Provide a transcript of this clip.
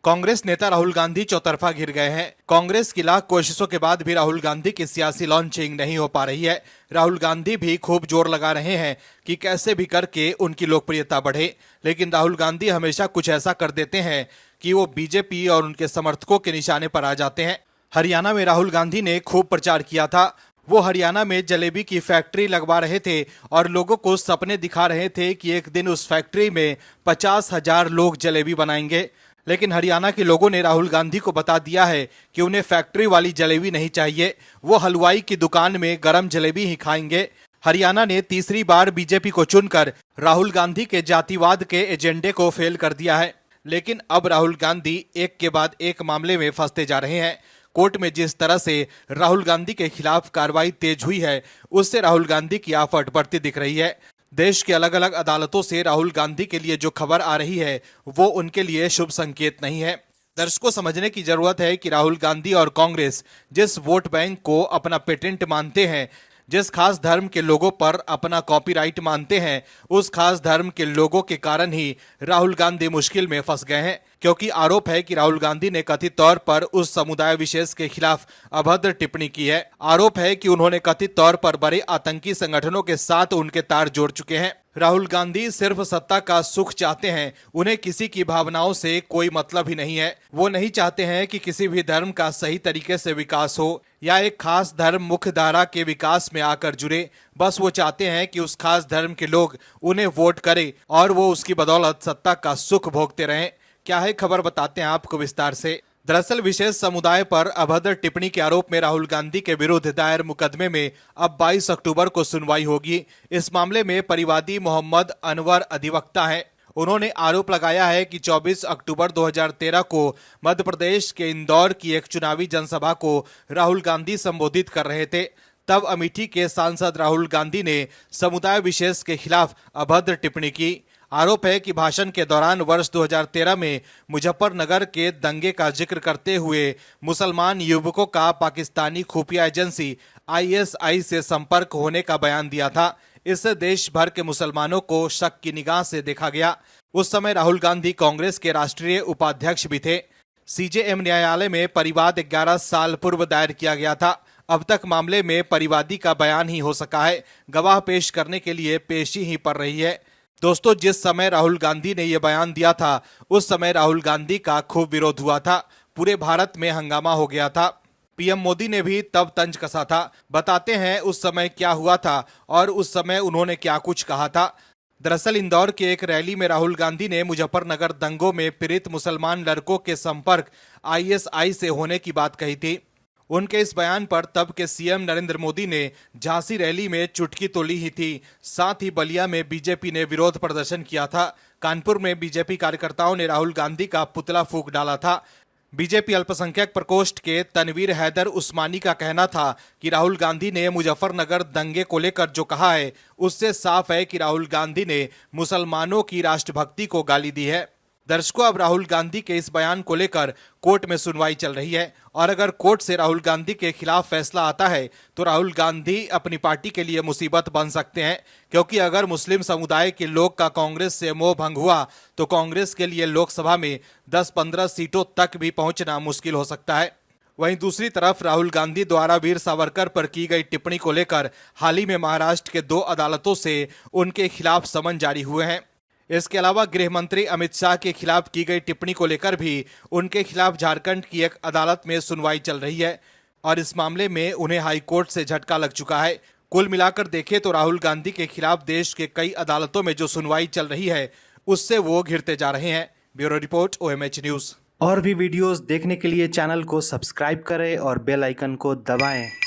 कांग्रेस नेता राहुल गांधी चौतरफा घिर गए हैं। कांग्रेस की लाख कोशिशों के बाद भी राहुल गांधी की सियासी लॉन्चिंग नहीं हो पा रही है। राहुल गांधी भी खूब जोर लगा रहे हैं कि कैसे भी करके उनकी लोकप्रियता बढ़े, लेकिन राहुल गांधी हमेशा कुछ ऐसा कर देते हैं कि वो बीजेपी और उनके समर्थकों के निशाने पर आ जाते हैं। हरियाणा में राहुल गांधी ने खूब प्रचार किया था। वो हरियाणा में जलेबी की फैक्ट्री लगवा रहे थे और लोगों को सपने दिखा रहे थे कि एक दिन उस फैक्ट्री में 50,000 लोग जलेबी बनाएंगे। लेकिन हरियाणा के लोगों ने राहुल गांधी को बता दिया है कि उन्हें फैक्ट्री वाली जलेबी नहीं चाहिए, वो हलवाई की दुकान में गरम जलेबी ही खाएंगे। हरियाणा ने तीसरी बार बीजेपी को चुनकर राहुल गांधी के जातिवाद के एजेंडे को फेल कर दिया है। लेकिन अब राहुल गांधी एक के बाद एक मामले में फंसते जा रहे हैं। कोर्ट में जिस तरह से राहुल गांधी के खिलाफ कार्रवाई तेज हुई है, उससे राहुल गांधी की आफत बढ़ती दिख रही है। देश के अलग अलग अदालतों से राहुल गांधी के लिए जो खबर आ रही है, वो उनके लिए शुभ संकेत नहीं है। दर्शकों, समझने की जरूरत है कि राहुल गांधी और कांग्रेस जिस वोट बैंक को अपना पेटेंट मानते हैं, जिस खास धर्म के लोगों पर अपना कॉपीराइट मानते हैं, उस खास धर्म के लोगों के कारण ही राहुल गांधी मुश्किल में फंस गए हैं। क्योंकि आरोप है कि राहुल गांधी ने कथित तौर पर उस समुदाय विशेष के खिलाफ अभद्र टिप्पणी की है। आरोप है कि उन्होंने कथित तौर पर बड़े आतंकी संगठनों के साथ उनके तार जोड़ चुके हैं। राहुल गांधी सिर्फ सत्ता का सुख चाहते हैं, उन्हें किसी की भावनाओं से कोई मतलब ही नहीं है। वो नहीं चाहते हैं कि किसी भी धर्म का सही तरीके से विकास हो या एक खास धर्म मुख्य धारा के विकास में आकर जुड़े। बस वो चाहते हैं कि उस खास धर्म के लोग उन्हें वोट करें और वो उसकी बदौलत सत्ता का सुख भोगते रहें। क्या है खबर, बताते हैं आपको विस्तार से। दरअसल विशेष समुदाय पर अभद्र टिप्पणी के आरोप में राहुल गांधी के विरुद्ध दायर मुकदमे में अब 22 अक्टूबर को सुनवाई होगी। इस मामले में परिवादी मोहम्मद अनवर अधिवक्ता हैं। उन्होंने आरोप लगाया है कि 24 अक्टूबर 2013 को मध्य प्रदेश के इंदौर की एक चुनावी जनसभा को राहुल गांधी संबोधित कर रहे थे। तब अमेठी के सांसद राहुल गांधी ने समुदाय विशेष के खिलाफ अभद्र टिप्पणी की। आरोप है कि भाषण के दौरान वर्ष 2013 में मुजफ्फरनगर के दंगे का जिक्र करते हुए मुसलमान युवकों का पाकिस्तानी खुफिया एजेंसी ISI से संपर्क होने का बयान दिया था। इससे देश भर के मुसलमानों को शक की निगाह से देखा गया। उस समय राहुल गांधी कांग्रेस के राष्ट्रीय उपाध्यक्ष भी थे। CJM न्यायालय में परिवाद 11 साल पूर्व दायर किया गया था। अब तक मामले में परिवादी का बयान ही हो सका है। गवाह पेश करने के लिए पेशी ही पड़ रही है। दोस्तों, जिस समय राहुल गांधी ने यह बयान दिया था, उस समय राहुल गांधी का खूब विरोध हुआ था। पूरे भारत में हंगामा हो गया था। PM मोदी ने भी तब तंज कसा था। बताते हैं उस समय क्या हुआ था और उस समय उन्होंने क्या कुछ कहा था। दरअसल इंदौर के एक रैली में राहुल गांधी ने मुजफ्फरनगर दंगों में पीड़ित मुसलमान लड़कों के संपर्क ISI से होने की बात कही थी। उनके इस बयान पर तब के CM नरेंद्र मोदी ने झांसी रैली में चुटकी तो ली ही थी, साथ ही बलिया में बीजेपी ने विरोध प्रदर्शन किया था। कानपुर में बीजेपी कार्यकर्ताओं ने राहुल गांधी का पुतला फूंक डाला था। बीजेपी अल्पसंख्यक प्रकोष्ठ के तनवीर हैदर उस्मानी का कहना था कि राहुल गांधी ने मुजफ्फरनगर दंगे को लेकर जो कहा है, उससे साफ है कि राहुल गांधी ने मुसलमानों की राष्ट्रभक्ति को गाली दी है। दर्शकों, अब राहुल गांधी के इस बयान को लेकर कोर्ट में सुनवाई चल रही है और अगर कोर्ट से राहुल गांधी के खिलाफ फैसला आता है तो राहुल गांधी अपनी पार्टी के लिए मुसीबत बन सकते हैं। क्योंकि अगर मुस्लिम समुदाय के लोग का कांग्रेस से मोह भंग हुआ तो कांग्रेस के लिए लोकसभा में 10-15 सीटों तक भी पहुंचना मुश्किल हो सकता है। वहीं दूसरी तरफ राहुल गांधी द्वारा वीर सावरकर पर की गई टिप्पणी को लेकर हाल ही में महाराष्ट्र के 2 अदालतों से उनके खिलाफ समन जारी हुए हैं। इसके अलावा गृह मंत्री अमित शाह के खिलाफ की गई टिप्पणी को लेकर भी उनके खिलाफ झारखंड की एक अदालत में सुनवाई चल रही है और इस मामले में उन्हें हाई कोर्ट से झटका लग चुका है। कुल मिलाकर देखें तो राहुल गांधी के खिलाफ देश के कई अदालतों में जो सुनवाई चल रही है, उससे वो घिरते जा रहे हैं। Bureau report, OMH news. और भी वीडियोस देखने के लिए चैनल को सब्सक्राइब करें और बेल आइकन को दबाएं।